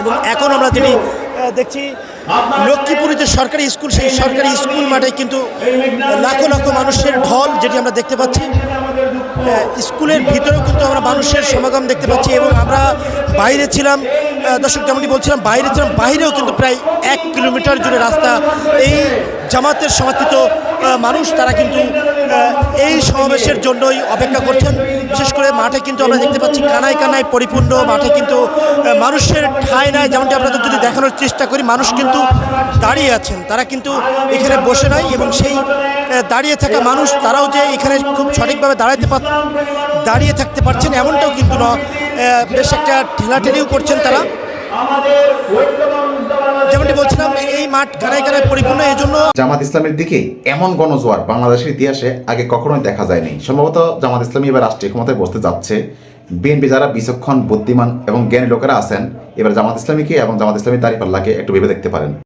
এবং এখন আমরা যেটি দেখছি লক্ষ্মীপুরে যে সরকারি স্কুল, সেই সরকারি স্কুল মাঠে কিন্তু লাখো লাখো মানুষের ঢল যেটি আমরা দেখতে পাচ্ছি। স্কুলের ভিতরেও কিন্তু আমরা মানুষের সমাগম দেখতে পাচ্ছি এবং আমরা বাইরে ছিলাম, দর্শক যেমনটি বলছিলাম বাইরে ছিলাম, বাইরেও কিন্তু প্রায় 1 কিলোমিটার জুড়ে রাস্তা। এই জামাতের সমর্থিত মানুষ তারা কিন্তু এই সমাবেশের জন্যই অপেক্ষা করছেন। বিশেষ করে মাঠে কিন্তু আমরা দেখতে পাচ্ছি কানায় কানায় পরিপূর্ণ, মাঠে কিন্তু মানুষের ঠাঁই নাই। যেমনটি আপনাদের যদি দেখানোর চেষ্টা করি, মানুষ কিন্তু দাঁড়িয়ে আছেন, তারা কিন্তু এখানে বসে নাই এবং সেই দাঁড়িয়ে থাকা মানুষ তারাও যে এখানে খুব সঠিকভাবে দাঁড়িয়ে থাকতে পারছেন এমনটাও কিন্তু নয়, বেশ একটা ঠেলাঠেলিও করছেন তারা। যেমনটি বলছিলাম এই মাঠ কানায় কানায় পরিপূর্ণ, এই জন্য জামাত ইসলামের দিকে এমন গণজোয়ার বাংলাদেশের ইতিহাসে আগে কখনোই দেখা যায়নি। সম্ভবত জামাত ইসলামী এবার রাষ্ট্রীয় ক্ষমতায় বসতে যাচ্ছে। বিএনপি যারা বিচক্ষণ, বুদ্ধিমান এবং জ্ঞানী লোকেরা আছেন, এবার জামাত ইসলামীকে এবং জামাত ইসলামী দাঁড়িপাল্লাকে একটু ভেবে দেখতে পারেন।